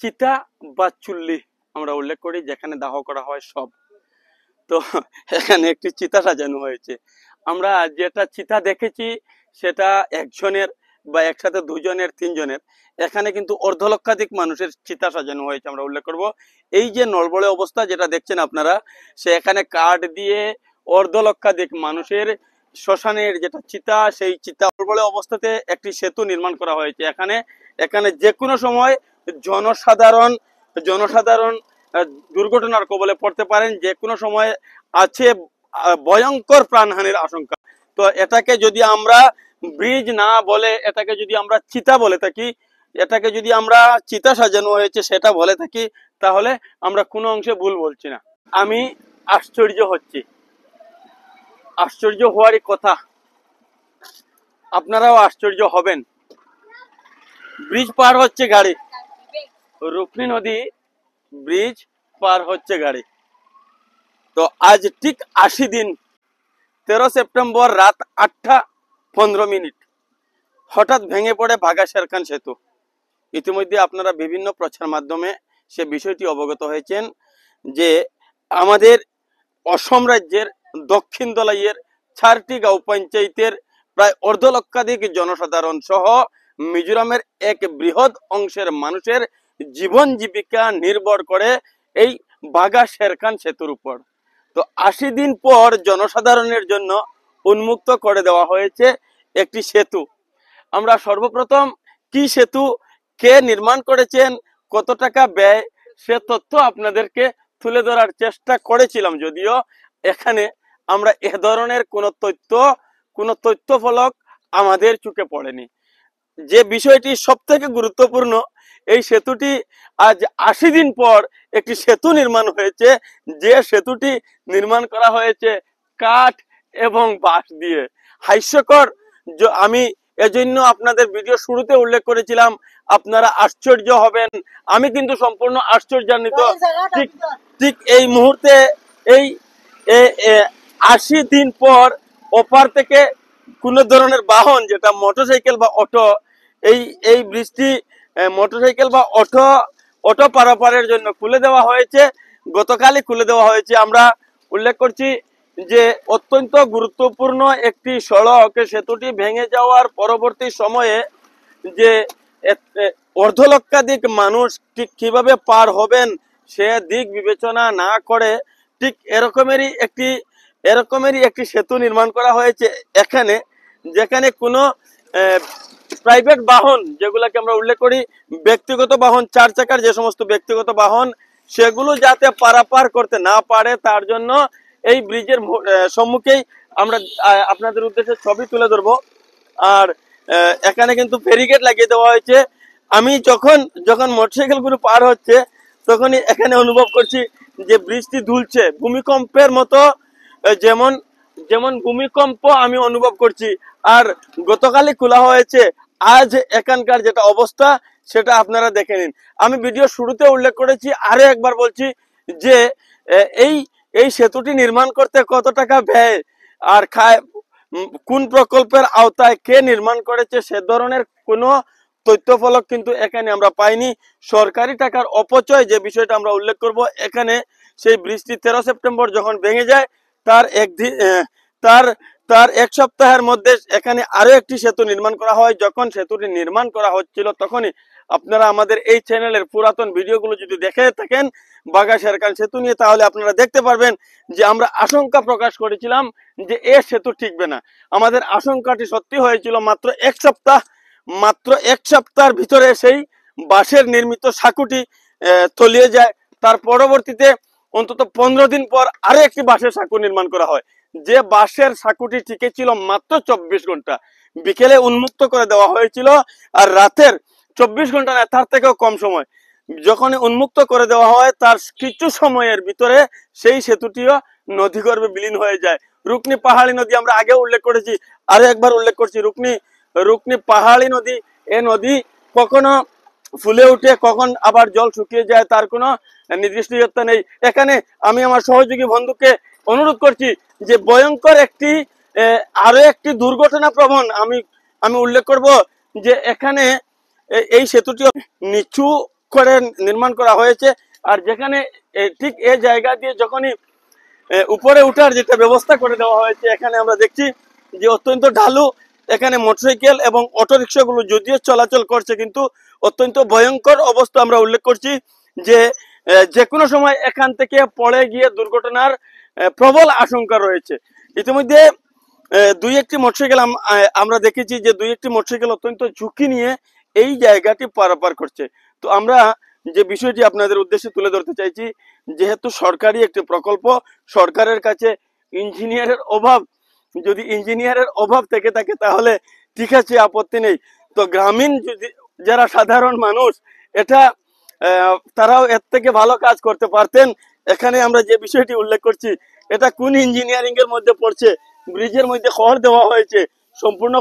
চিতা বা চুল্লি আমরা উল্লেখ করি, যেখানে দাহ করা হয় সব। তো এখানে একটি চিতা সাজানো হয়েছে। আমরা যেটা চিতা দেখেছি সেটা একজনের বা একসাথে দুজনের, তিনজনের। এখানে কিন্তু অর্ধলক্ষাধিক মানুষের চিতা সাজানো হয়েছে, আমরা উল্লেখ করব। এই যে নলবলে অবস্থা যেটা দেখছেন আপনারা, সে এখানে কাঠ দিয়ে অর্ধলক্ষাধিক মানুষের শ্মশানের যেটা চিতা, সেই চিতা নলবলে অবস্থাতে একটি সেতু নির্মাণ করা হয়েছে। এখানে এখানে যে কোনো সময় জনসাধারণ জনসাধারণ দুর্ঘটনার কবলে পড়তে পারেন, যে কোনো সময় আছে ভয়ঙ্কর প্রাণহানির আশঙ্কা। তো এটাকে যদি আমরা ব্রিজ না বলে, এটাকে যদি আমরা চিতা বলে থাকি, এটাকে যদি আমরা চিতা সাজানো হয়েছে সেটা বলে থাকি, তাহলে আমরা কোনো অংশে ভুল বলছি না। আমি আশ্চর্য হচ্ছি, আশ্চর্য হওয়ারই কথা, আপনারাও আশ্চর্য হবেন। ব্রিজ পার হচ্ছে গাড়ি, রুকনি নদী ব্রিজ পার হচ্ছে গাড়ি। তো আজ ঠিক 80 দিন, 13 সেপ্টেম্বর রাত 8:15 হঠাৎ ভেঙে পড়ে বাঘা শেরখান সেতু। ইতিমধ্যে আপনারা বিভিন্ন প্রচার মাধ্যমে সে বিষয়টি অবগত হয়েছেন যে আমাদের অসম রাজ্যের দক্ষিণ দলাইয়ের 4টি গাঁও পঞ্চায়েতের প্রায় অর্ধলক্ষাধিক জনসাধারণ সহ মিজোরামের এক বৃহৎ অংশের মানুষের জীবন জীবিকা নির্ভর করে এই বাঘা শেরখান সেতুর উপর। তো 80 দিন পর জনসাধারণের জন্য উন্মুক্ত করে দেওয়া হয়েছে একটি সেতু। আমরা সর্বপ্রথম কি সেতু, কে নির্মাণ করেছেন, কত টাকা ব্যয়, সে তথ্য আপনাদেরকে তুলে ধরার চেষ্টা করেছিলাম, যদিও এখানে আমরা এ ধরনের কোনো তথ্য ফলক আমাদের চোখে পড়েনি। যে বিষয়টি সব থেকে গুরুত্বপূর্ণ, এই সেতুটি আজ 80 দিন পর একটি সেতু নির্মাণ হয়েছে, যে সেতুটি নির্মাণ করা হয়েছে কাঠ এবং বাঁশ দিয়ে। হাস্যকর। আমি এজন্য আপনাদের ভিডিও শুরুতে উল্লেখ করেছিলাম আপনারা আশ্চর্য হবেন। আমি কিন্তু সম্পূর্ণ আশ্চর্যান্বিত। ঠিক এই মুহূর্তে এই 80 দিন পর ওপার থেকে কোন ধরনের বাহন, যেটা মোটরসাইকেল বা অটো, এই ব্রিজটি মোটরসাইকেল বা অটো পারাপারের জন্য খুলে দেওয়া হয়েছে। গতকালই খুলে দেওয়া হয়েছে। আমরা উল্লেখ করছি যে অত্যন্ত গুরুত্বপূর্ণ একটি সড়ক, সেতুটি ভেঙে যাওয়ার পরবর্তী সময়ে যে অর্ধলক্ষাধিক মানুষ ঠিক কিভাবে পার হবেন সে দিক বিবেচনা না করে ঠিক এরকমেরই একটি সেতু নির্মাণ করা হয়েছে এখানে, যেখানে কোনো প্রাইভেট বাহন, যেগুলোকে আমরা উল্লেখ করি ব্যক্তিগত বাহন, 4 চাকার যে সমস্ত ব্যক্তিগত বাহন, সেগুলো যাতে পারাপার করতে না পারে তার জন্য এই ব্রিজের সম্মুখেই আমরা আপনাদের উদ্দেশ্যে ছবি তুলে ধরবো। আর এখানে কিন্তু ব্যারিকেড লাগিয়ে দেওয়া হয়েছে। আমি যখন মোটরসাইকেল গুলো পার হচ্ছে তখনই এখানে অনুভব করছি যে ব্রিজটি দুলছে, ভূমিকম্পের মতো, যেমন ভূমিকম্প আমি অনুভব করছি। আর গতকালই খোলা হয়েছে, আজ এখানকার যেটা অবস্থা সেটা আপনারা দেখে নিন। আমি ভিডিও শুরুতে উল্লেখ করেছি, আরো একবার বলছি যে এই সেতুটি নির্মাণ করতে কত টাকা ব্যয় আর কোন প্রকল্পের আওতায় কে নির্মাণ করেছে সে ধরনের কোনো তথ্যফলক কিন্তু এখানে আমরা পাইনি। সরকারি টাকার অপচয় যে বিষয়টা আমরা উল্লেখ করব, এখানে সেই ব্রিজটি 13 সেপ্টেম্বর যখন ভেঙে যায় তার এক সপ্তাহের মধ্যে এখানে আরো একটি সেতু নির্মাণ করা হয়। যখন সেতুটি নির্মাণ করা হচ্ছিল তখনই আপনারা আমাদের এই চ্যানেলের পুরাতন ভিডিওগুলো যদি দেখে থাকেন বাঘা শেরখান সেতু নিয়ে, তাহলে আপনারা দেখতে পারবেন যে আমরা আশঙ্কা প্রকাশ করেছিলাম যে এই সেতু টিকবে না। আমাদের আশঙ্কাটি সত্যি হয়েছিল। মাত্র এক সপ্তাহের ভিতরে সেই বাঁশের নির্মিত সাঁকুটি তলিয়ে যায়। তার পরবর্তীতে অন্তত 15 দিন পর আরো একটি বাঁশের সাঁকু নির্মাণ করা হয়। যে বাঁশের সাঁকুটি টিকে ছিল মাত্র 24 ঘন্টা, বিকেলে উন্মুক্ত করে দেওয়া হয়েছিল। আর রাতের 24 ঘন্টা না, তার থেকেও কম সময় যখন উন্মুক্ত করে দেওয়া হয়, তার কিছু সময়ের ভিতরে সেই সেতুটিও নদীগর্ভে বিলীন হয়ে যায়। রুকনি পাহাড়ি নদী আমরা আগে উল্লেখ করেছি, আরো একবার উল্লেখ করছি, রুকনি পাহাড়ি নদী। এ নদী কখনো ফুলে উঠে, কখন আবার জল শুকিয়ে যায়, তার কোনো নির্দিষ্ট ইয়ত্তা নেই। এখানে আমি আমার সহযোগী বন্ধুকে অনুরোধ করছি যে ভয়ঙ্কর আরো একটি দুর্ঘটনা প্রবণ আমি উল্লেখ করব যে এখানে এই সেতুটি নিচু করে নির্মাণ করা হয়েছে। আর যেখানে ঠিক এই জায়গা দিয়ে যখনই উপরে উঠার যেটা ব্যবস্থা করে দেওয়া হয়েছে, এখানে আমরা দেখছি যে অত্যন্ত ঢালু। এখানে মোটরসাইকেল এবং অটোরিকশা গুলো যদিও চলাচল করছে, কিন্তু অত্যন্ত ভয়ঙ্কর অবস্থা আমরা উল্লেখ করছি যে যে কোনো সময় এখান থেকে পড়ে গিয়ে দুর্ঘটনার প্রবল আশঙ্কা রয়েছে। ইতিমধ্যে দুই একটি মোটরসাইকেল আমরা দেখেছি যে দুই একটি মোটরসাইকেল অত্যন্ত ঝুঁকি নিয়ে এই জায়গাটি পারাপার করছে। তো আমরা যে বিষয়টি আপনাদের উদ্দেশ্যে তুলে ধরতে চাইছি, যেহেতু সরকারি একটি প্রকল্প, সরকারের কাছে ইঞ্জিনিয়ারের অভাব, যদি ইঞ্জিনিয়ারের অভাব থেকে থাকে তাহলে ঠিক আছে, আপত্তি নেই। তো গ্রামীণ যারা সাধারণ মানুষ, এটা তারাও এর থেকে ভালো কাজ করতে পারতেন। এখানে আমরা যে বিষয়টি উল্লেখ করছি, এটা কোন ইঞ্জিনিয়ারিং এর মধ্যে পড়ছে? ব্রিজের মধ্যে খড় দেওয়া হয়েছে, সম্পূর্ণ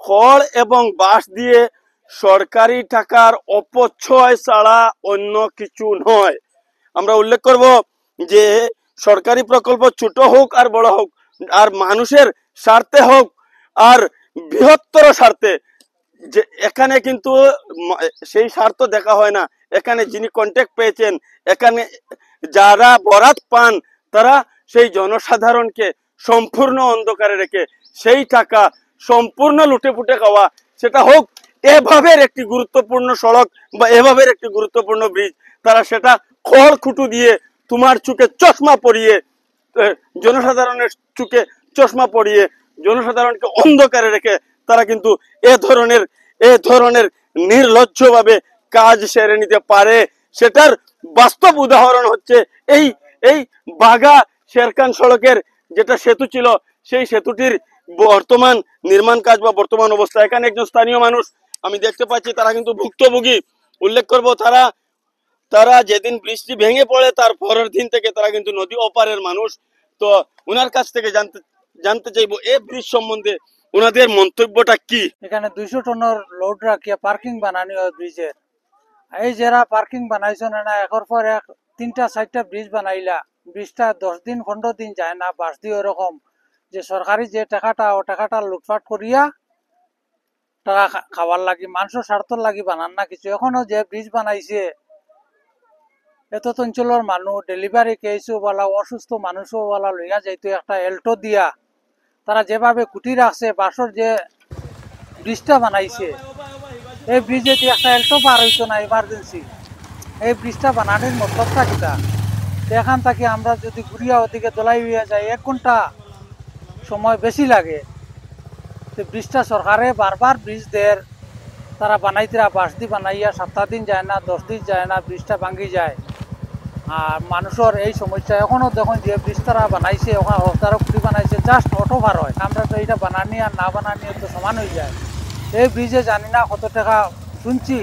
খড় এবং বাঁশ দিয়ে সরকারি টাকার অপচয় ছাড়া অন্য কিছু নয়। আমরা উল্লেখ করব যে সরকারি প্রকল্প ছোট হোক আর বড় হোক, আর মানুষের স্বার্থে হোক আর বৃহত্তর স্বার্থে, যে এখানে কিন্তু সেই স্বার্থ দেখা হয় না। এখানে যিনি কন্ট্যাক্ট পেয়েছেন, এখানে যারা বরাত পান, তারা সেই জনসাধারণকে সম্পূর্ণ অন্ধকারে রেখে সেই টাকা সম্পূর্ণ লুটে পুটে খাওয়া, সেটা হোক এভাবের একটি গুরুত্বপূর্ণ সড়ক বা এভাবের একটি গুরুত্বপূর্ণ ব্রিজ, তারা সেটা খড় খুঁটু দিয়ে তোমার চোখে চশমা পরিয়ে, জনসাধারণের চোখে চশমা পরিয়ে জনসাধারণকে অন্ধকারে রেখে তারা কিন্তু এ ধরনের নির্লজ্জভাবে কাজ সেরে নিতে পারে। সেটার বাস্তব উদাহরণ হচ্ছে এই বাঘা শেরখান সড়কের যেটা সেতু ছিল, সেই সেতুটির বর্তমান নির্মাণ কাজ বা বর্তমান অবস্থা। এখানে একজন স্থানীয় মানুষ আমি দেখতে পাচ্ছি, তারা কিন্তু ভুক্তভোগী। উল্লেখ করব, তারা যেদিন বৃষ্টি ভেঙে পড়ে তার পরের দিন থেকে তারা কিন্তু নদী ওপারের মানুষ। তো ওনার কাছ থেকে জানতে চাইবো এই ব্রিজ সম্বন্ধে ওনাদের মন্তব্যটা কি। এখানে 200 টনের লোড রাখিয়া পার্কিং বানানি হয় ব্রিজের। এই যারা পার্কিং বানাইছেন না, একর পর এক 3টা-4টা ব্রিজ বানাইলা, ব্রিজটা 10 দিন 15 দিন যায় না, বাস দিয়ে ওরকম যে সরকারি যে টাকাটা, ও টাকাটা লুটপাট করিয়া টাকা খাওয়ার লাগি, মানুষের স্বার্থর লাগি বানান না কিছু। এখনো যে ব্রিজ বানাইছে, এত অঞ্চলের মানুষ, ডেলিভারি কেসও বলা, অসুস্থ মানুষও বলা লইয়া যাইতো একটা এল্টো দিয়া, তারা যেভাবে কুটি রাখছে, বাসর যে ব্রিজটা বানাইছে, এই ব্রিজে দিয়ে একটা এল্টো পার হইতো না ইমার্জেন্সি। এই ব্রিজটা বানানোর মতলবটা কিটা? এখান থেকে আমরা যদি ঘুরিয়া ওদিকে দোলাই হইয়া যাই, 1 ঘন্টা সময় বেশি লাগে। তো ব্রিজটা সরকারে বারবার ব্রিজ দেয়, তারা বানাইতে বাস দিয়ে বানাইয়া 7 দিন যায় না, 10 দিন যায় না, ব্রিজটা ভাঙ্গি যায়। আর মানুষের এই সমস্যা এখনো দেখুন, যে ব্রিজ তারা বানাইছে, ওখানে তারা কুটি বানাইছে, জাস্ট অটো ভার হয়। আমরা তো এইটা বানানি আর না বানানি তো সমান হয়ে যায়। এই ব্রিজে জানি না কত টাকা, শুনছি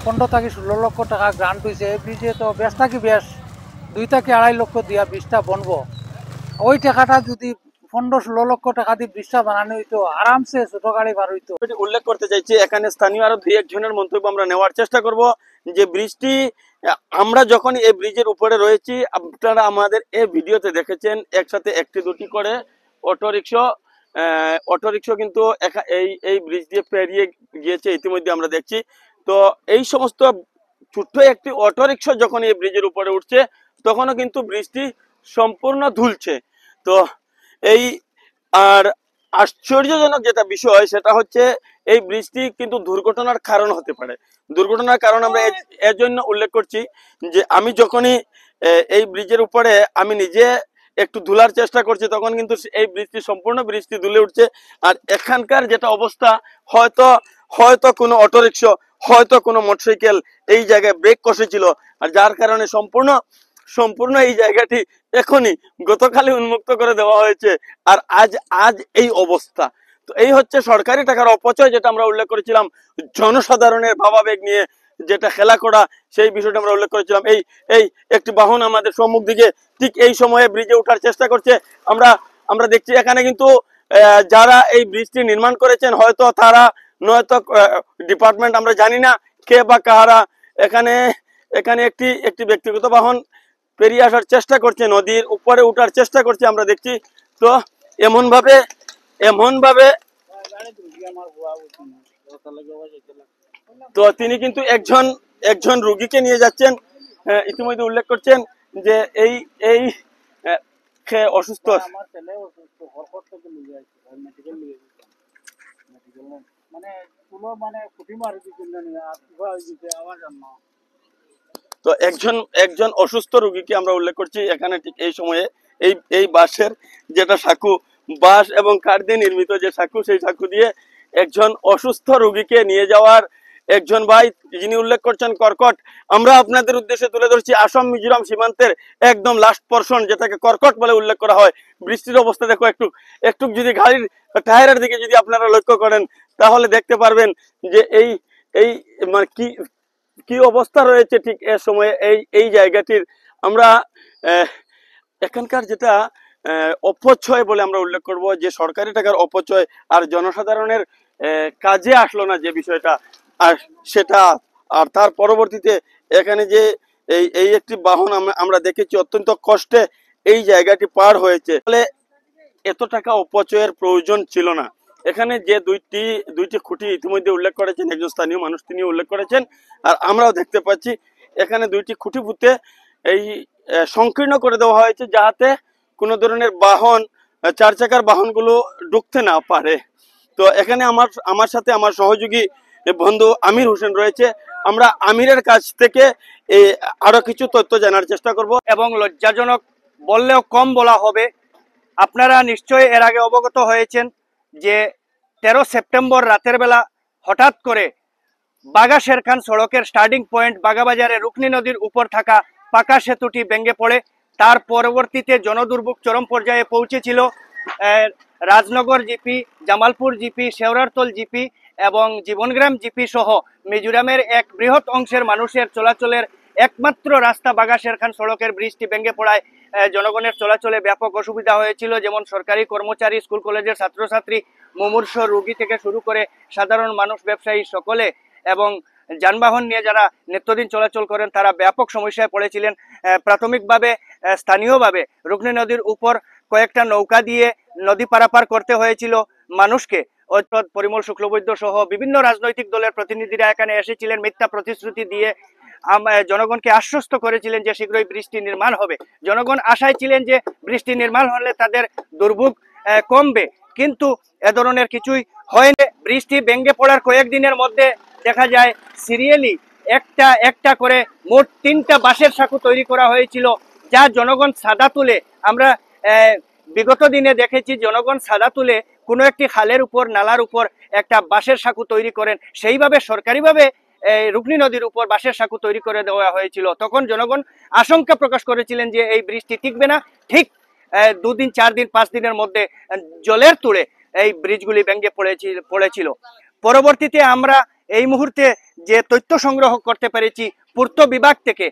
15 থেকে 16 লক্ষ টাকা গ্রান্ট হয়েছে। এই ব্রিজে তো বেশ 2 থেকে 2.5 লক্ষ দিয়া ব্রিজটা বনবো। ওই টাকাটা যদি 15-16 লক্ষ টাকা দিয়ে ব্রিজটা বানানো হইতো, আরামসে ছোট গাড়ি বার হইতো। উল্লেখ করতে চাইছি, এখানে স্থানীয় আরো 2-1 জনের মন্তব্য আমরা নেওয়ার চেষ্টা করব। যে ব্রিজটি, আমরা যখন এই ব্রিজের উপরে রয়েছি, আপনারা আমাদের এই ভিডিওতে দেখেছেন একসাথে 1-2টি করে অটোরিকশা কিন্তু এই ব্রিজ দিয়ে পেরিয়ে গিয়েছে ইতিমধ্যে আমরা দেখছি। তো এই সমস্ত ছোট্ট একটি অটোরিকশা যখন এই ব্রিজের উপরে উঠছে, তখনও কিন্তু ব্রিজটি সম্পূর্ণ ধুলছে। তো এই আর আশ্চর্যজনক যেটা বিষয়, সেটা হচ্ছে এই ব্রিজটি কিন্তু দুর্ঘটনার কারণ হতে পারে। দুর্ঘটনার কারণ আমরা এর জন্য উল্লেখ করছি যে আমি যখনই এই ব্রিজের উপরে আমি নিজে একটু ধুলার চেষ্টা করছি, তখন কিন্তু এই ব্রিজটি সম্পূর্ণ ব্রিজটি দুলে উঠছে। আর এখানকার যেটা অবস্থা, হয়তো কোনো অটোরিকশা, হয়তো কোনো মোটরসাইকেল এই জায়গায় ব্রেক কষেছিল, আর যার কারণে সম্পূর্ণ এই জায়গাটি এখনই গতকালই উন্মুক্ত করে দেওয়া হয়েছে। আর আজ এই অবস্থা। তো এই হচ্ছে সরকারি টাকার অপচয়, যেটা আমরা উল্লেখ করেছিলাম। জনসাধারণের ভাবাবেগ নিয়ে যেটা খেলা করা, সেই বিষয়টা আমরা উল্লেখ করেছিলাম। এই একটি বাহন আমাদের সম্মুখ দিকে ঠিক এই সময়ে ব্রিজে ওঠার চেষ্টা করছে। আমরা দেখছি এখানে কিন্তু যারা এই ব্রিজটি নির্মাণ করেছেন, হয়তো তারা নয়তো ডিপার্টমেন্ট, আমরা জানি না কে বা কাহারা, এখানে একটি ব্যক্তিগত বাহন পেরিয়ে আসার চেষ্টা করছে, নদীর উপরে উঠার চেষ্টা করছে আমরা দেখছি। তো এমন ভাবে তো তিনি কিন্তু একজন একজন রোগীকে নিয়ে যাচ্ছেন। ইতিমধ্যে উল্লেখ করছেন যে এই এই সে অসুস্থ। আমার ছেলে অসুস্থ, কর্কট থেকে নিয়ে আসছে, মেডিকেল নিয়ে গেছে, মেডিকেল মানে কোনো মানে খুঁটি মারি দিচ্ছেন না, আমার জন্য। তো একজন একজন অসুস্থ রোগীকে আমরা উল্লেখ করছি এখানে ঠিক এই সময়ে এই এই বাঁশের যেটা সাঁকু, বাঁশ এবং কাঠ দিয়ে নির্মিত যে সাঁকু, সেই সাঁকু দিয়ে একজন অসুস্থ রোগীকে নিয়ে যাওয়ার একজন ভাই, যিনি উল্লেখ করছেন কর্কট। আমরা আপনাদের উদ্দেশ্যে তুলে ধরছি আসাম মিজোরাম সীমান্তের একদম লাস্ট পোরশন, যেটাকে কর্কট বলে উল্লেখ করা হয়। বৃষ্টির অবস্থা দেখো, একটু একটু যদি গাড়ির টায়ারের দিকে যদি আপনারা লক্ষ্য করেন তাহলে দেখতে পারবেন যে এই এই মানে কি কি অবস্থা রয়েছে ঠিক এ সময়ে এই এই জায়গাটির। আমরা এখানকার যেটা অপচয় বলে আমরা উল্লেখ করব, যে সরকারি টাকার অপচয় আর জনসাধারণের কাজে আসলো না যে বিষয়টা, আর সেটা আর তার পরবর্তীতে এখানে যে এই এই একটি বাহন আমরা দেখেছি অত্যন্ত কষ্টে এই জায়গাটি পার হয়েছে। ফলে এত টাকা অপচয়ের প্রয়োজন ছিল না। এখানে যে দুইটি খুঁটি ইতিমধ্যে উল্লেখ করেছেন একজন স্থানীয় মানুষ, তিনি উল্লেখ করেছেন, আর আমরাও দেখতে পাচ্ছি এখানে দুইটি খুঁটি পুঁতে এই সংকীর্ণ করে দেওয়া হয়েছে, যাতে কোনো ধরনের বাহন, চার চাকার বাহনগুলো ঢুকতে না পারে। তো এখানে আমার সাথে আমার সহযোগী বন্ধু আমির হোসেন রয়েছে। আমরা আমিরের কাছ থেকে আরো কিছু তথ্য জানার চেষ্টা করব। এবং লজ্জাজনক বললেও কম বলা হবে, আপনারা নিশ্চয়ই এর আগে অবগত হয়েছেন যে 13 সেপ্টেম্বর রাতের বেলা হঠাৎ করে বাগা শেরখান সড়কের স্টার্টিং পয়েন্ট বাগাবাজারে রুকনি নদীর উপর থাকা পাকা সেতুটি ভেঙে পড়ে। তার পরবর্তীতে জনদুর্ভোগ চরম পর্যায়ে পৌঁছেছিল। Rajnagar GP, Jamalpur GP, Sheorartal GP এবং জীবনগ্রাম জিপি সহ মিজোরামের এক বৃহৎ অংশের মানুষের চলাচলের একমাত্র রাস্তা বাগা শেরখান সড়কের ব্রিজটি ভেঙে পড়ায় জনগণের চলাচলে ব্যাপক অসুবিধা হয়েছিল। যেমন সরকারি কর্মচারী, স্কুল কলেজের ছাত্রছাত্রী, মুমূর্ষ রোগী থেকে শুরু করে সাধারণ মানুষ, ব্যবসায়ী সকলে এবং যানবাহন নিয়ে যারা নিত্যদিন চলাচল করেন তারা ব্যাপক সমস্যায় পড়েছিলেন। প্রাথমিকভাবে স্থানীয়ভাবে রুকনি নদীর উপর কয়েকটা নৌকা দিয়ে নদী পারাপার করতে হয়েছিল মানুষকে। পরিমল শুক্লবৈদ্য সহ বিভিন্ন রাজনৈতিক দলের প্রতিনিধিরা এখানে এসেছিলেন, মিথ্যা প্রতিশ্রুতি দিয়ে জনগণকে আশ্বস্ত করেছিলেন যে শীঘ্রই বৃষ্টি নির্মাণ হবে। জনগণ আশায় ছিলেন যে বৃষ্টি নির্মাণ হলে তাদের দুর্ভোগ কমবে, কিন্তু এ ধরনের কিছুই হয়নি। বৃষ্টি ভেঙে পড়ার কয়েকদিনের মধ্যে দেখা যায় সিরিয়ালি একটা একটা করে মোট 3টা বাঁশের সাঁকো তৈরি করা হয়েছিল, যা জনগণ সাদা তুলে, আমরা বিগত দিনে দেখেছি জনগণ সাদা তুলে কোনো একটি খালের উপর, নালার উপর একটা বাঁশের সাঁকো তৈরি করেন। সেইভাবে সরকারিভাবে রুকনি নদীর উপর বাঁশের সাঁকো তৈরি করে দেওয়া হয়েছিল। তখন জনগণ আশঙ্কা প্রকাশ করেছিলেন যে এই বৃষ্টি টিকবে না। ঠিক 2 দিন, 4 দিন, 5 দিনের মধ্যে জলের তুলে এই ব্রিজগুলি ভেঙে পড়েছিল। পরবর্তীতে আমরা এই মুহূর্তে যে তথ্য সংগ্রহ করতে পেরেছি পূর্ত বিভাগ থেকে,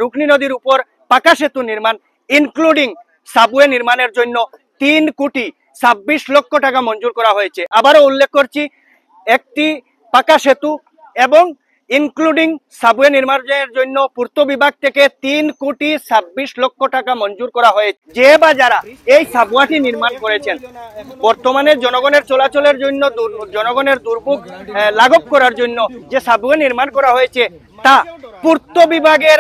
রুকনি নদীর উপর পাকা সেতু নির্মাণ ইনক্লুডিং সাবওয়ে নির্মাণের জন্য 3,26 লক্ষ টাকা মঞ্জুর করা হয়েছে। আবারও উল্লেখ করছি, একটি পাকা সেতু এবং ইনক্লুডিং সাবওয়ে নির্মাণের জন্য পূর্ত বিভাগ থেকে 3,26 লক্ষ টাকা মঞ্জুর করা হয়েছে। যে বা যারা এই সাবওয়েটি নির্মাণ করেছেন, বর্তমানে জনগণের চলাচলের জন্য, জনগণের দুর্ভোগ লাঘব করার জন্য যে সাবওয়ে নির্মাণ করা হয়েছে, তা পূর্ত বিভাগের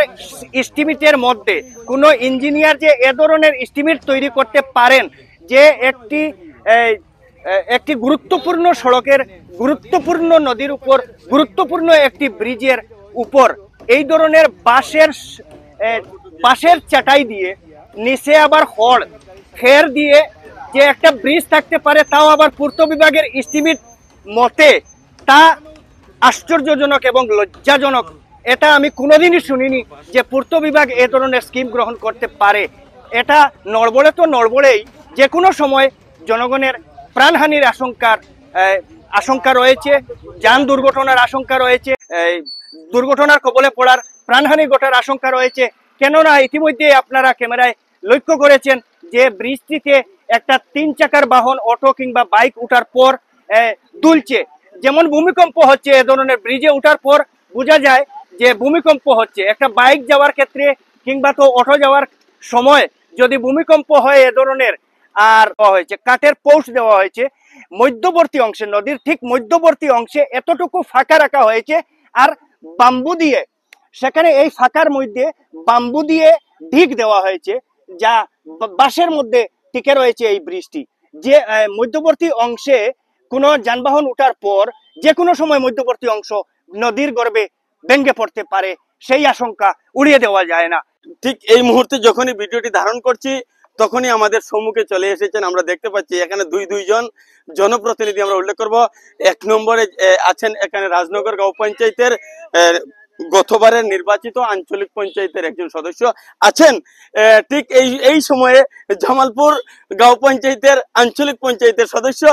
এস্টিমেটের মধ্যে কোনো ইঞ্জিনিয়ার যে এ ধরনের এস্টিমেট তৈরি করতে পারেন যে একটি গুরুত্বপূর্ণ সড়কের, গুরুত্বপূর্ণ নদীর উপর, গুরুত্বপূর্ণ একটি ব্রিজের উপর এই ধরনের বাঁশের চাটাই দিয়ে, নিচে আবার খের দিয়ে যে একটা ব্রিজ থাকতে পারে, তাও আবার পূর্ত বিভাগের এস্টিমেট মতে, তা আশ্চর্যজনক এবং লজ্জাজনক। এটা আমি কোনোদিনই শুনিনি যে পূর্ত বিভাগ এ ধরনের স্কিম গ্রহণ করতে পারে। এটা নড়বড়ে তো নড়বড়েই, যে কোনো সময় জনগণের প্রাণহানির আশঙ্কা রয়েছে, যান দুর্ঘটনার আশঙ্কা রয়েছে, দুর্ঘটনার কবলে পড়ার, প্রাণহানি ঘটার আশঙ্কা রয়েছে। কেননা ইতিমধ্যে আপনারা ক্যামেরায় লক্ষ্য করেছেন যে ব্রিজটিতে একটা 3 চাকার বাহন, অটো কিংবা বাইক উঠার পর দুলছে। যেমন ভূমিকম্প হচ্ছে, এ ধরনের ব্রিজে উঠার পর বোঝা যায় যে ভূমিকম্প হচ্ছে। একটা বাইক যাওয়ার ক্ষেত্রে কিংবা তো অটো যাওয়ার সময় যদি ভূমিকম্প হয় এ ধরনের, আর হয়েছে কাঠের পোস্ট দেওয়া হয়েছে, মধ্যবর্তী অংশে, নদীর ঠিক মধ্যবর্তী অংশে এতটুকু ফাঁকা রাখা হয়েছে, আর বাম্বু দিয়ে সেখানে এই ফাঁকার মধ্যে বাম্বু দিয়ে ঢিক দেওয়া হয়েছে, যা বাঁশের মধ্যে টিকে রয়েছে এই ব্রিজটি। যে মধ্যবর্তী অংশে কোনো যানবাহন ওঠার পর যে কোনো সময় মধ্যবর্তী অংশ নদীর গর্ভে ভেঙে পড়তে পারে, সেই আশঙ্কা উড়িয়ে দেওয়া যায় না। ঠিক এই মুহূর্তে যখনই ভিডিওটি ধারণ করছি তখনই আমাদের সম্মুখে চলে এসেছেন, আমরা দেখতে পাচ্ছি এখানে দুইজন জনপ্রতিনিধি আমরা উল্লেখ করব। এক নম্বরে আছেন এখানে রাজনগর গাঁও পঞ্চায়েতের গতবারের নির্বাচিত আঞ্চলিক পঞ্চায়েতের একজন সদস্য আছেন। ঠিক এই সময়ে জামালপুর গাঁও পঞ্চায়েতের আঞ্চলিক পঞ্চায়েতের সদস্য,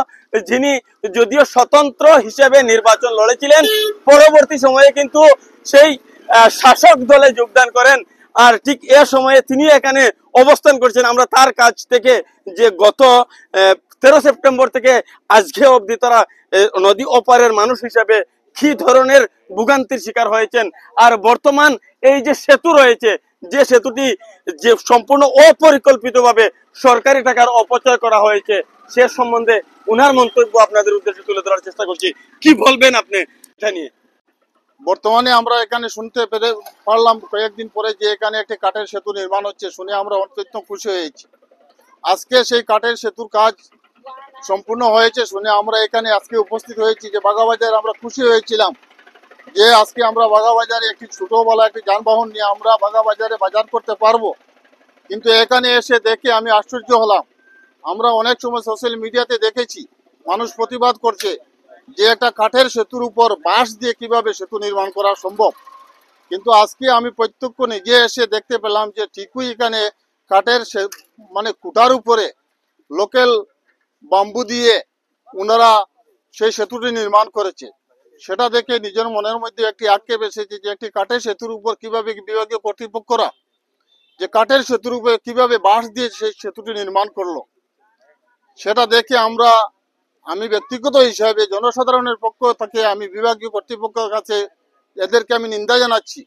যিনি যদিও স্বতন্ত্র হিসেবে নির্বাচন লড়েছিলেন, পরবর্তী সময়ে কিন্তু সেই শাসক দলে যোগদান করেন। আর ঠিক এ সময়ে তিনি এখানে অবস্থান করছেন। আমরা তার কাছ থেকে যে গত 13 সেপ্টেম্বর থেকে আজকে অবধি তারা নদী ওপারের মানুষ হিসেবে কি ধরনের ভোগান্তির শিকার হয়েছেন, আর বর্তমান এই যে সেতু রয়েছে, যে সেতুটি যে সম্পূর্ণ অপরিকল্পিতভাবে সরকারি টাকার অপচয় করা হয়েছে, সে সম্বন্ধে উনার মন্তব্য আপনাদের উদ্দেশ্যে তুলে ধরার চেষ্টা করছি। কি বলবেন আপনি এটা নিয়ে? বর্তমানে আমরা এখানে শুনতে পারলাম কয়েকদিন পরে যে এখানে একটি কাঠের সেতু নির্মাণ হচ্ছে, শুনে আমরা অত্যন্ত খুশি হয়েছি। আজকে সেই কাঠের সেতুর কাজ সম্পূর্ণ হয়েছে শুনে আমরা এখানে আজকে উপস্থিত হয়েছি। যে বাগাবাজার আমরা খুশি হয়েছিলাম যে আজকে আমরা বাগাবাজারে একটি ছোটবেলা একটি যানবাহন নিয়ে আমরা বাগাবাজারে বাজার করতে পারবো, কিন্তু এখানে এসে দেখে আমি আশ্চর্য হলাম। আমরা অনেক সময় সোশ্যাল মিডিয়াতে দেখেছি মানুষ প্রতিবাদ করছে যে একটা কাঠের সেতুর উপর বাঁশ দিয়ে কিভাবে সেতু নির্মাণ করা সম্ভব, কিন্তু আজকে আমি প্রত্যক্ষ নিজে এসে দেখতে পেলাম যে ঠিকই এখানে কাঠের মানে খুঁটার উপরে লোকাল বাম্বু দিয়ে ওনারা সেই সেতুটি নির্মাণ করেছে। সেটা দেখে নিজের মনের মধ্যে একটি আক্ষেপ এসেছে যে একটি কাঠের সেতুর উপর কিভাবে বিভাগীয় কর্তৃপক্ষরা যে কাঠের সেতুর উপরে কিভাবে বাঁশ দিয়ে সেই সেতুটি নির্মাণ করলো। সেটা দেখে আমি ব্যক্তিগত হিসাবে জনসাধারণের পক্ষ থেকে আমি বিভাগীয় কর্তৃপক্ষের কাছে এদেরকে আমি নিন্দা জানাচ্ছি।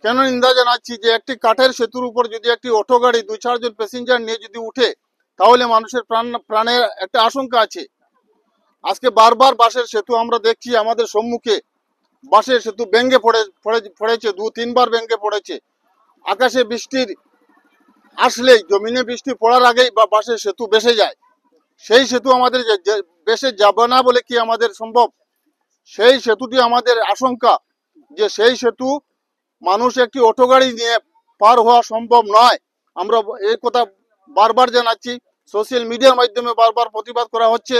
কেন নিন্দা জানাচ্ছি? যে একটি কাঠের সেতুর উপর যদি একটি অটো গাড়ি 2-4 জন প্যাসেঞ্জার নিয়ে যদি উঠে, তাহলে মানুষের প্রাণের একটা আশঙ্কা আছে। আজকে বারবার বাঁশের সেতু আমরা দেখছি আমাদের সম্মুখে, বাঁশের সেতু ভেঙে পড়েছে 2-3 বার ভেঙে পড়েছে। আকাশে বৃষ্টির আসলেই, জমিনে বৃষ্টি পড়ার আগেই বা বাঁশের সেতু ভেসে যায়। সেই সেতু আমাদের বেশে যাবে না বলে কি আমাদের সম্ভব? সেই সেতুটি আমাদের আশঙ্কা যে সেই সেতু মানুষ একটি অটো গাড়ি নিয়ে পার হওয়া সম্ভব নয়। আমরা এই কথা বারবার জানাচ্ছি, সোশ্যাল মিডিয়ার মাধ্যমে বারবার প্রতিবাদ করা হচ্ছে,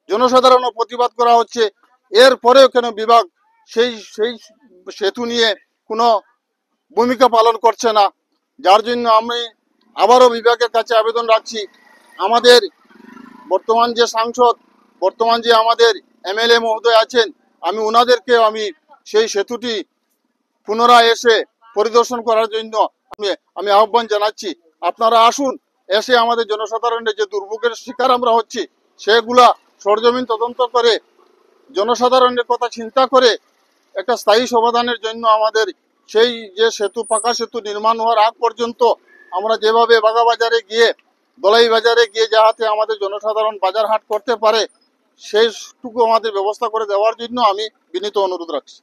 জনসাধারণও প্রতিবাদ করা হচ্ছে। এরপরেও কেন বিভাগ সেই সেতু নিয়ে কোনো ভূমিকা পালন করছে না? যার জন্য আমি আবারও বিভাগের কাছে আবেদন রাখছি, আমাদের বর্তমান যে সাংসদ, বর্তমান যে আমাদের এমএলএ মহোদয় আছেন, আমি ওনাদেরকে সেই সেতুটি পুনরায় এসে পরিদর্শন করার জন্য আমি আহ্বান জানাচ্ছি। আপনারা আসুন, এসে আমাদের জনসাধারণের যে দুর্ভোগের শিকার আমরা হচ্ছি সেগুলা সরজমিন তদন্ত করে জনসাধারণের কথা চিন্তা করে একটা স্থায়ী সমাধানের জন্য আমাদের সেই যে সেতু, পাকা সেতু নির্মাণ হওয়ার আগ পর্যন্ত আমরা যেভাবে বাগাবাজারে গিয়ে, দলাই বাজারে গিয়ে যাতে আমাদের জনসাধারণ বাজার হাট করতে পারে, সেইটুকু আমাদের ব্যবস্থা করে দেওয়ার জন্য আমি বিনীত অনুরোধ রাখছি।